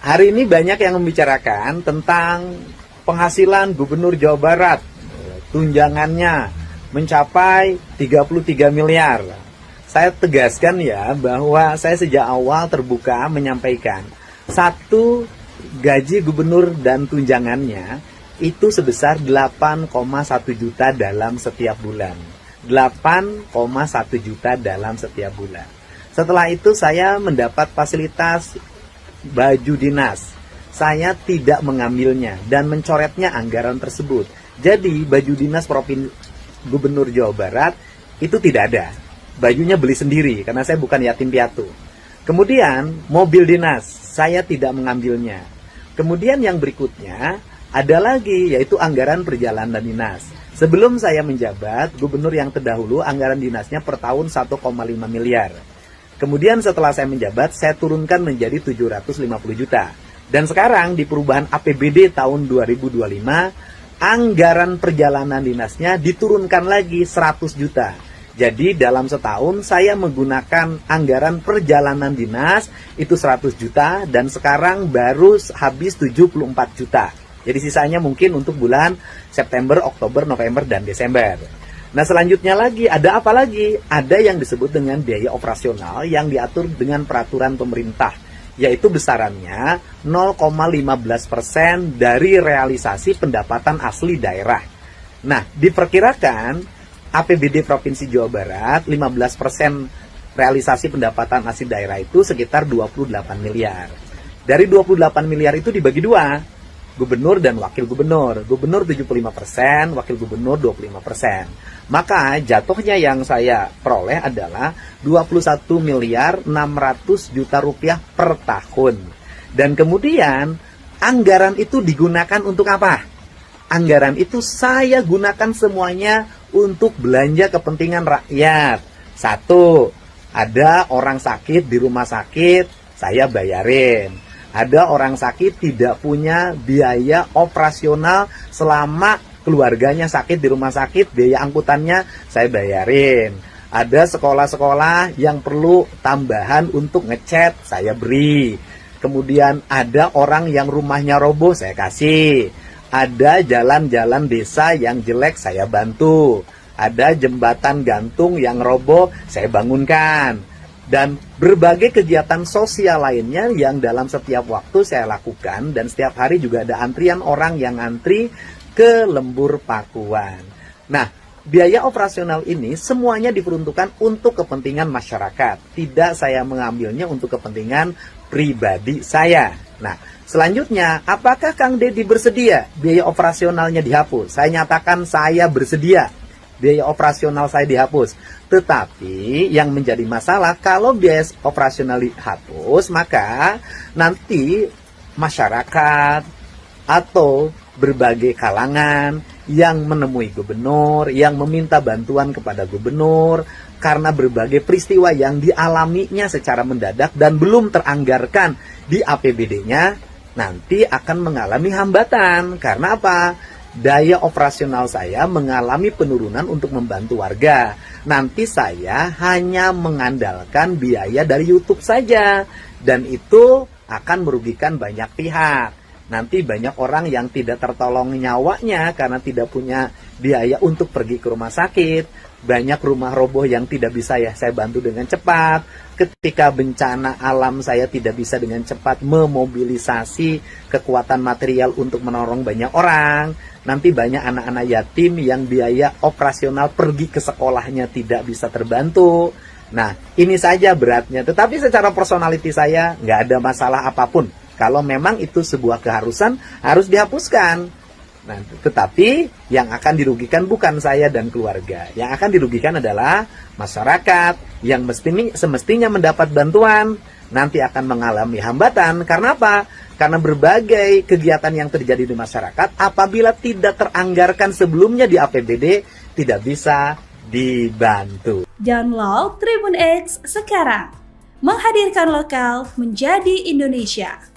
Hari ini banyak yang membicarakan tentang penghasilan Gubernur Jawa Barat. Tunjangannya mencapai 33 miliar. Saya tegaskan ya bahwa saya sejak awal terbuka menyampaikan satu gaji gubernur dan tunjangannya itu sebesar 8,1 juta dalam setiap bulan. 8,1 juta dalam setiap bulan. Setelah itu saya mendapat fasilitas baju dinas. Saya tidak mengambilnya dan mencoretnya anggaran tersebut. Jadi baju dinas Gubernur Jawa Barat itu tidak ada. Bajunya beli sendiri karena saya bukan yatim piatu. Kemudian mobil dinas saya tidak mengambilnya. Kemudian yang berikutnya ada lagi yaitu anggaran perjalanan dinas. Sebelum saya menjabat, gubernur yang terdahulu anggaran dinasnya per tahun 1,5 miliar. Kemudian setelah saya menjabat, saya turunkan menjadi 750 juta. Dan sekarang di perubahan APBD tahun 2025, anggaran perjalanan dinasnya diturunkan lagi 100 juta. Jadi dalam setahun saya menggunakan anggaran perjalanan dinas itu 100 juta dan sekarang baru habis 74 juta. Jadi sisanya mungkin untuk bulan September, Oktober, November, dan Desember. Nah selanjutnya lagi, ada apa lagi? Ada yang disebut dengan biaya operasional yang diatur dengan peraturan pemerintah, yaitu besarannya 0,15% dari realisasi pendapatan asli daerah. Nah, diperkirakan APBD Provinsi Jawa Barat 15% realisasi pendapatan asli daerah itu sekitar 28 miliar. Dari 28 miliar itu dibagi dua, gubernur dan wakil gubernur. Gubernur 75%, wakil gubernur 25%. Maka jatuhnya yang saya peroleh adalah 21 miliar 600 juta rupiah per tahun. Dan kemudian anggaran itu digunakan untuk apa? Anggaran itu saya gunakan semuanya untuk belanja kepentingan rakyat. Satu, ada orang sakit di rumah sakit, saya bayarin. Ada orang sakit tidak punya biaya operasional selama keluarganya sakit di rumah sakit, biaya angkutannya saya bayarin. Ada sekolah-sekolah yang perlu tambahan untuk ngecat, saya beri. Kemudian ada orang yang rumahnya roboh, saya kasih. Ada jalan-jalan desa yang jelek, saya bantu. Ada jembatan gantung yang roboh, saya bangunkan. Dan berbagai kegiatan sosial lainnya yang dalam setiap waktu saya lakukan. Dan setiap hari juga ada antrian orang yang antri ke lembur pakuan. Nah, biaya operasional ini semuanya diperuntukkan untuk kepentingan masyarakat. Tidak saya mengambilnya untuk kepentingan pribadi saya. Nah, selanjutnya, apakah Kang Deddy bersedia biaya operasionalnya dihapus? Saya nyatakan saya bersedia biaya operasional saya dihapus. Tetapi yang menjadi masalah kalau biaya operasional dihapus, maka nanti masyarakat atau berbagai kalangan yang menemui gubernur, yang meminta bantuan kepada gubernur karena berbagai peristiwa yang dialaminya secara mendadak dan belum teranggarkan di APBD-nya, nanti akan mengalami hambatan. Karena apa? Daya operasional saya mengalami penurunan untuk membantu warga. Nanti saya hanya mengandalkan biaya dari YouTube saja, dan itu akan merugikan banyak pihak. Nanti banyak orang yang tidak tertolong nyawanya karena tidak punya biaya untuk pergi ke rumah sakit. Banyak rumah roboh yang tidak bisa saya bantu dengan cepat. Ketika bencana alam saya tidak bisa dengan cepat memobilisasi kekuatan material untuk menolong banyak orang. Nanti banyak anak-anak yatim yang biaya operasional pergi ke sekolahnya tidak bisa terbantu. Nah, ini saja beratnya. Tetapi secara personality saya nggak ada masalah apapun. Kalau memang itu sebuah keharusan, harus dihapuskan. Nah, tetapi yang akan dirugikan bukan saya dan keluarga. Yang akan dirugikan adalah masyarakat yang semestinya mendapat bantuan, nanti akan mengalami hambatan. Karena apa? Karena berbagai kegiatan yang terjadi di masyarakat, apabila tidak teranggarkan sebelumnya di APBD, tidak bisa dibantu. Download Tribun X sekarang. Menghadirkan lokal menjadi Indonesia.